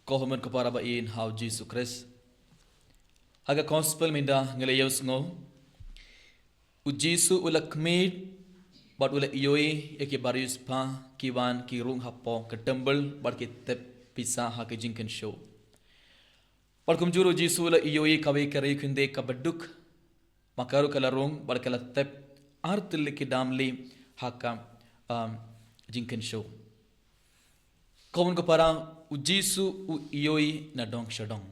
Kohuman kepada bain hau Jesus Christ. Haga gospel minda ngelayaus ngo. Ujisu ulak mid bad ulak ioi eke barius pa kiwan kirung hapo ketembel bad kitep pisa hake jinken show. Bad kumjuru Ujisu ulak ioi kawe kare kunde kabaduk makaru kalarung bad kalatep artil ke damli haka jinken show. Kohuman kepada Ujisu u ioi na dong shadong.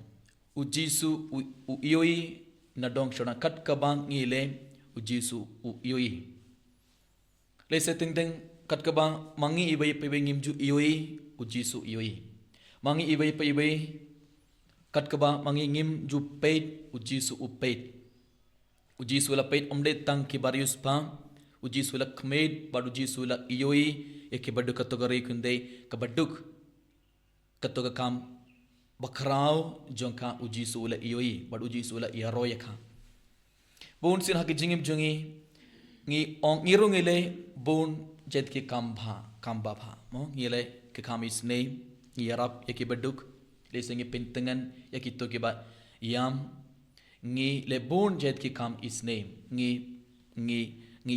Ujisu u ioi na dong shadong kat kabang ngile Ujisu u ioi. Lese ting ting kat kabang mangi ibai pe ngimju ioi Ujisu ioi. Mangi ibai pe ibai kat kabang mangi ngim ju peit Ujisu u peit. Ujisu la peit omde tang kibarius pa Ujisu la kmed bad Ujisu la ioi eke baduk kategori kunde kabaduk katoga kam bakrau jongka Ujisu ula ioi bad Ujisu ula iaroya ka bun sin hak jingim jongi ngi ong irung ile bun jet ki kamba bha mo ngile ke kam isne ngi yarap yaki baduk le singi pintengan yaki to ki ba yam ngi le bun jet ki kam isne ngi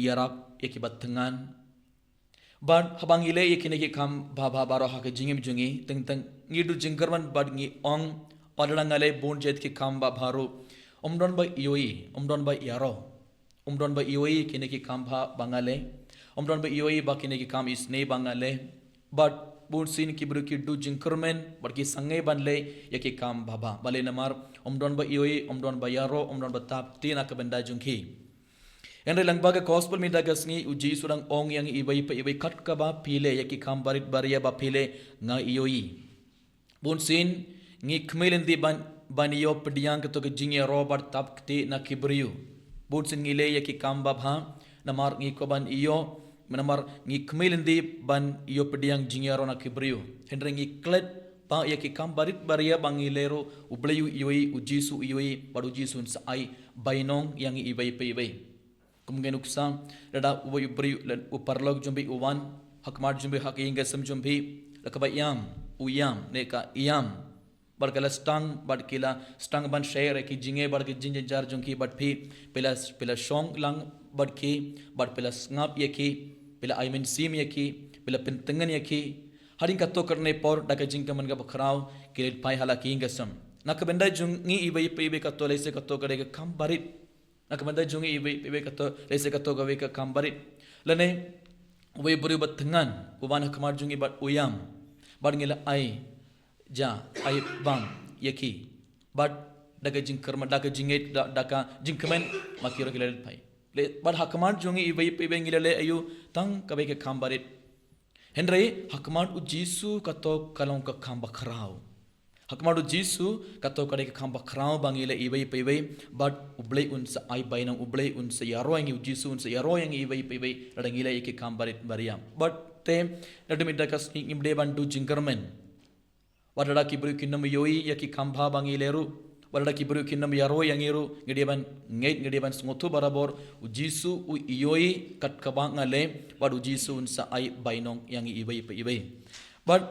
yarap yaki batengan bad habang ile yekine ki kam bha baro hak jingim jongi teng ngidu jingkarman bad ngi ong padangale bon jet ki kamba bharu omdon ba ioi omdon ba yaro omdon ba ioi kine ki kamba bangale omdon ba ioi ba kine ki kam isne bangale bad bon sin ki bru ki du jingkarman bad ki sangai banle yaki kam baba bale namar omdon ba ioi omdon ba yaro omdon ba tap tina ka benda jungki Enre langbaga gospel mi dagasngi uji surang ong yang ibai pa ibai kat ka ba pile yaki kam barit baria ba pile nga ioi Bunsin ngi kmelin di ban iyo pediang keto ke jingya Robert tap kti na kibriu. Bunsin ngi le yaki kamba bha namar ngi ko ban iyo namar ngi kmelin di ban iyo pediang jingya ro na kibriu. Henry ngi klet pa yaki kambarit baria bangilero ubleyu ioi Ujisu ioi baru Ujisun sa ai bainong yang ibai pe ibai. Kemudian uksa rada ubai ubriu uparlog jumbi uwan hakmar jumbi hak ingasam jumbi lakabayam uyam neka iam barkala stang ban share ki jinge bar ki jinje jar jungki bat phi pela song lang bat ki bat pela ngap yaki pela aimen sim yaki pela pentengan yaki haring ka to karne por daga jingka man ga bakrao kilet pai hala ki ingasam nakabenda jungi ibai ibai ka to lese ka to kare ka kam barit nakabenda jungi ibai ka to lese ka to gawe ka kam barit lane ubai buri bat thengan uban hakmar jungi bat uyam bad ngila ai ja ai bang yaki bad daga jingkarma daga jinget daga jingkamen makiro kilal pai le bad hakman jungi ibai ngila le ayu tang kabe ke kambarit henry hakman Ujisu kato kalong ka kamba khrao hakman Ujisu kato kade ke kamba khrao bangile ibai bad ublei unsa ai bainang ublei unsa yaro yang Ujisu unsa yaro yang ibai radangila yake kambarit bariam but te nadumida kas imde bandu jingkarmen wadada kibru kinnam yoi yaki kambha bangileru wadada kibru kinnam yaro yangiru ngediban smotu barabor Ujisu u ioi kat kabangale bad Ujisu unsa ai bainong yang ibai but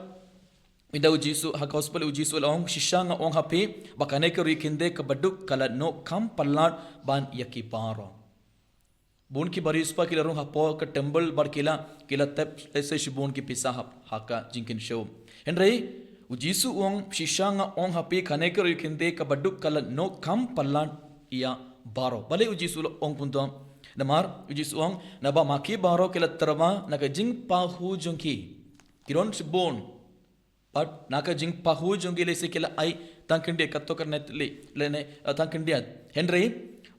minda Ujisu ha gospel Ujisu long shishanga ong hapi bakane ke rikinde kabaduk kala no kam pallat ban yaki paro Bun ki barispa kila rung hapo ka temple bar kila tep ese shibun ki pisa haka jinkin show Henry Ujisu ong shishanga ong hapi khane ke rikinde ka baduk kala no kam pallan ia baro bale Ujisu ong punto namar Ujisu ong naba maki baro kila terma naga jing pahu jungki kiron shibun but naga jing pahu jungki lese kila ai tangkinde katto karnet lene tangkinde Henry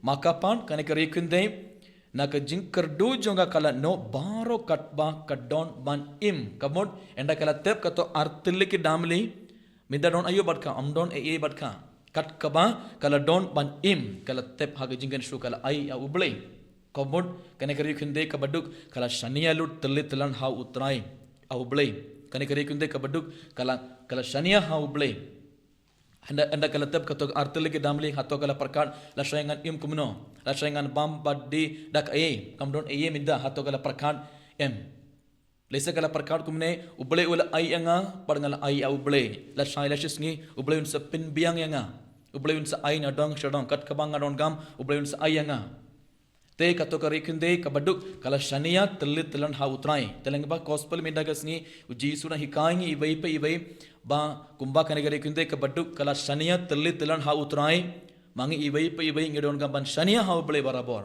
makapan khane ke rikinde Naka jingkerdu jonga kala no baro katba kadon ban im kamod enda kala tep kato artili ki damli minda don ayo badka amdon e badka kat kaba kala don ban im kala tep haga jingen shu kala ai ya ublei kamod kane kari khinde kabaduk kala shania lut telan ha utrai au ublei kane kari khinde kabaduk kala shania ha ublei anda kala tep kato artili ki damli hato kala perkat la shayangan im kumno la shayangan bam baddi dak kamdon minda hato kala perkat em Lesa kala perkat kumne uble ula ai anga parngal ai au uble la shai la shisngi uble un sa pin biang anga uble un sa ai na dong shadong kat kabang adon gam uble un sa ai anga te kato kari kunde kabaduk kala shania telit telan ha utrai teleng ba gospel medagasngi uji suna hikaingi ibai pe ibai ba kumba kane kari kunde kabaduk kala shania telit telan ha utrai mangi ibai pe ibai ngedon gam ban shania ha uble barabor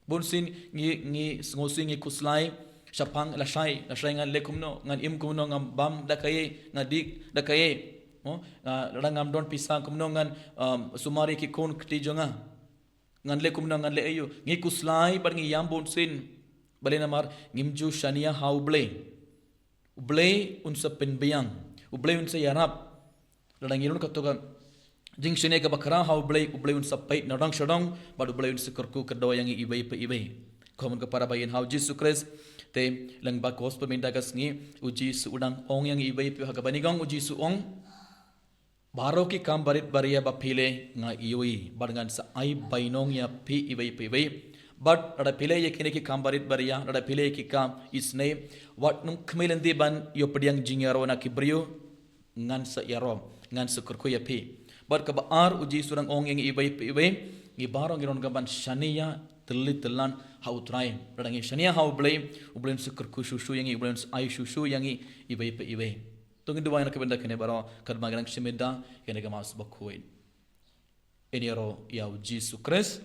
bunsin ngi ngosi ngi kuslai Syapang lasai ngan lekum no ngan im kum no ngam bam dakai ngadik dakai rangam don pisang kum no ngan sumari ki kon kti jonga ngan lekum no ngan le ayu ngi kuslai par ngi yam bon sin bale namar ngimju shania hauble uble unsa penbiang uble unsa yarap radang irun katoga jing shine ka bakra hauble uble unsa pai nadang shadang bad uble unsa kerku kedo yang ibai pe ibai komen kepada bayin hau Jesus Christ te lang ba gospel minda kasngi uji su udang ong yang ibai pi hagabanigong uji su ong baro ki kam barit baria ba phile nga ioi barngan sa ai bainong ya phi ibai pi ibai but ada phile ye kine ki kam barit baria ada phile ki kam isne wat nung khmelandi ban yo pediang jingaro na kibrio ngan sa yaro ngan sa kurku ya phi but ka ba ar uji surang ong yang ibai pi ibai ngi baro ngiron gaban shania telit telan hau trai radangi shania hau blame ublen sukar ku shushu yangi ublen ai shushu yangi ibai pe ibai to ngi duwa nak benda kene baro kadma gang shimeda kene gamas bakhuin eniaro ya Jesus Christ